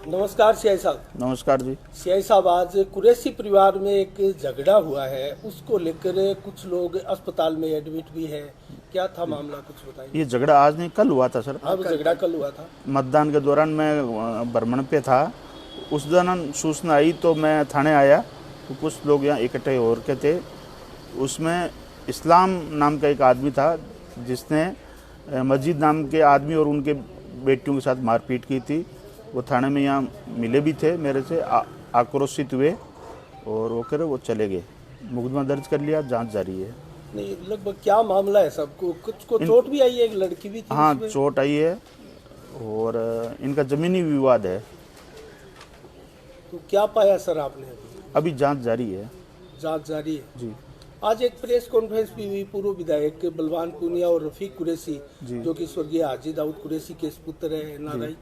नमस्कार सियाई साहब। नमस्कार जी। सियाई साहब, आज कुरैशी परिवार में एक झगड़ा हुआ है, उसको लेकर कुछ लोग अस्पताल में एडमिट भी है। क्या था मामला, कुछ बताइए। ये झगड़ा आज नहीं कल हुआ था सर। अब झगड़ा कल हुआ था। मतदान के दौरान मैं भ्रमण पे था, उस दौरान सूचना आई तो मैं थाने आया तो कुछ लोग यहाँ इकट्ठे हो के थे। उसमें इस्लाम नाम का एक आदमी था जिसने मस्जिद नाम के आदमी और उनके बेटियों के साथ मारपीट की थी। वो थाने में यहाँ मिले भी थे, मेरे से आक्रोशित हुए और वो चले गए। मुकदमा दर्ज कर लिया, जांच जारी है। नहीं, लगभग क्या मामला है? सबको कुछ को चोट भी आई है, एक लड़की भी थी। हाँ, चोट आई है और इनका जमीनी विवाद है। तो क्या पाया सर आपने? अभी जांच जारी है। जांच जारी है जी। आज एक प्रेस कॉन्फ्रेंस भी हुई। पूर्व विधायक बलवान पूनिया और रफीक कुरैशी, जो कि स्वर्गीय हाजी दाऊद कुरैशी के पुत्र है एनआरआई,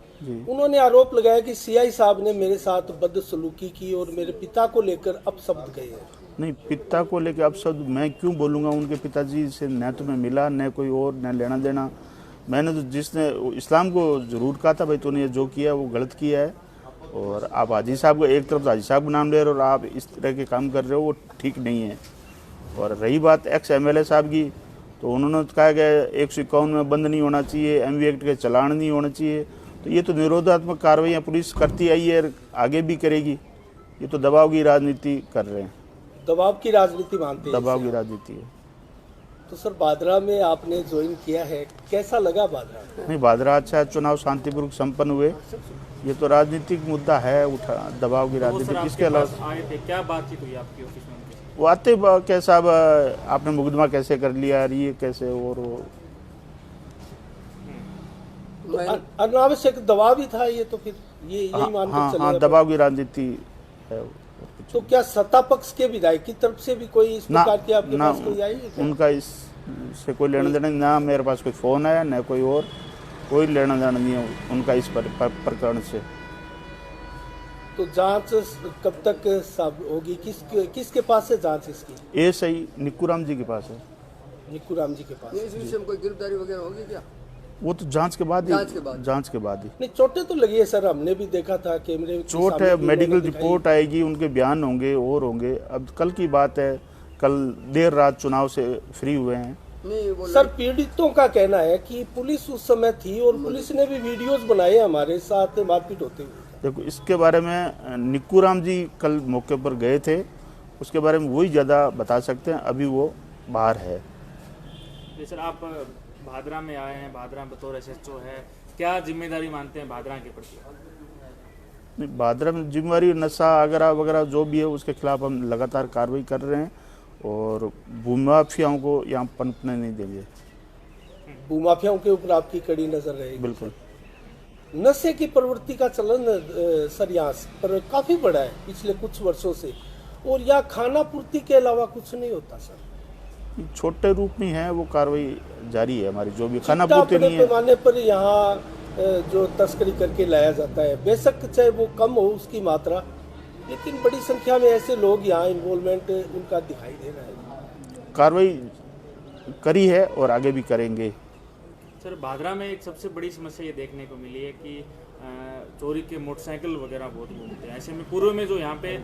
उन्होंने आरोप लगाया कि सीआई साहब ने मेरे साथ बदसलूकी की और मेरे पिता को लेकर अपशब्द कहे हैं। नहीं, पिता को लेकर अपशब्द मैं क्यों बोलूँगा? उनके पिताजी से न तो मैं मिला, न कोई और, न लेना देना। मैंने तो जिसने इस्लाम को ज़रूर कहा था भाई तूने जो किया वो गलत किया है, और आप हाजी साहब को एक तरफ हाजी साहब का नाम ले रहे हो और आप इस तरह के काम कर रहे हो, वो ठीक नहीं है। और रही बात एक्स एमएलए साहब की, तो उन्होंने कहा कि 151 में बंद नहीं होना चाहिए, एमवी एक्ट के चलान नहीं होना चाहिए। तो ये तो निरोधात्मक कार्रवाइयाँ पुलिस करती आई है, आगे भी करेगी। ये तो दबाव की राजनीति कर रहे हैं। दबाव की राजनीति मानते हैं? दबाव की राजनीति है। तो सर, भादरा में आपने ज्वाइन किया है, कैसा लगा भादरा? नहीं, भादरा अच्छा है, चुनाव शांतिपूर्वक संपन्न हुए। ये तो राजनीतिक मुद्दा है, उठा दबाव की राजनीति। इसके अलावा आए थे, क्या बातचीत हुई आपकी ऑफिस में? वो आते क्या साहब आपने मुकदमा कैसे कर लिया, ये कैसे, और वो अनावश्यक दबाव भी था ये। तो फिर ये यही मान के चले। हाँ, दबाव की राजनीति है। तो क्या सत्ता पक्ष के विधायक की तरफ से भी कोई इस प्रकार की आपके पास कोई आई है? उनका इससे कोई लेना देना ना, मेरे पास कोई फोन आया न कोई और, कोई लेना देना नहीं है उनका इस प्रकरण से। तो जांच कब तक साहब होगी? किसके पास से जांच इसकी? ये सही निक्कूराम जी के पास है। निक्कूराम जी के पास। इस विषय में कोई गिरफ्तारी वगैरह होगी क्या? वो तो जांच के बाद ही। नहीं, चोटें तो लगी है सर, हमने भी देखा था कैमरे में। चोट है, मेडिकल रिपोर्ट आएगी, उनके बयान होंगे और होंगे। अब कल की बात है, कल देर रात चुनाव से फ्री हुए हैं। सर, पीड़ितों का कहना है कि पुलिस उस समय थी और पुलिस ने भी वीडियोस बनाए हमारे साथ मारपीट होते हुए। देखो, इसके बारे में निक्कूराम जी कल मौके पर गए थे, उसके बारे में वही ज़्यादा बता सकते हैं। अभी वो बाहर है। सर, आप भादरा में आए हैं, भादरा बतौर एसएचओ है, क्या जिम्मेदारी मानते हैं भादरा के प्रति? नहीं, भादरा में जिम्मेवारी, नशा वगैरह जो भी है उसके खिलाफ हम लगातार कार्रवाई कर रहे हैं और भूमाफियाओं को यहाँ पनपने नहीं देंगे। भूमाफियाओं के ऊपर आपकी कड़ी नजर रहेगी? बिल्कुल। नशे की प्रवृत्ति का चलन सर यहाँ पर काफी बड़ा है पिछले कुछ वर्षों से, और यहाँ खाना पूर्ति के अलावा कुछ नहीं होता सर। छोटे रूप में है, वो कार्रवाई जारी है हमारी। जो भी खाना पूर्ति नहीं है, पैमाने पर यहाँ जो तस्करी करके लाया जाता है, बेशक चाहे वो कम हो उसकी मात्रा, लेकिन बड़ी संख्या में ऐसे लोग यहाँ इन्वॉल्वमेंट उनका दिखाई दे रहा है। कार्रवाई करी है और आगे भी करेंगे। सर, भादरा में एक सबसे बड़ी समस्या ये देखने को मिली है कि चोरी के मोटरसाइकिल वगैरह बहुत घूमते हैं। ऐसे में पूर्व में जो यहाँ पे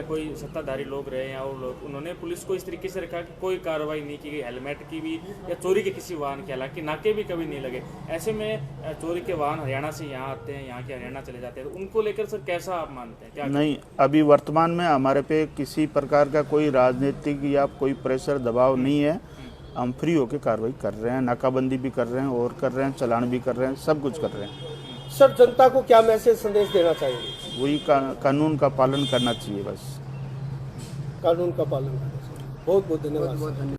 कोई सत्ताधारी लोग रहे हैं और लोग, उन्होंने पुलिस को इस तरीके से रखा कि कोई कार्रवाई नहीं की गई, हेलमेट की भी या चोरी के किसी वाहन के, हालांकि नाके भी कभी नहीं लगे। ऐसे में चोरी के वाहन हरियाणा से यहाँ आते हैं, यहाँ के हरियाणा चले जाते हैं, तो उनको लेकर सर कैसा आप मानते हैं? क्या नहीं, अभी वर्तमान में हमारे पे किसी प्रकार का कोई राजनीतिक या कोई प्रेशर दबाव नहीं है। हम फ्री होकर कार्रवाई कर रहे हैं, नाकाबंदी भी कर रहे हैं और कर रहे हैं, चालान भी कर रहे हैं, सब कुछ कर रहे हैं। सर, जनता को क्या मैसेज संदेश देना चाहिए? वही कानून का पालन करना चाहिए, बस कानून का पालन करना चाहिए। बहुत बहुत धन्यवाद।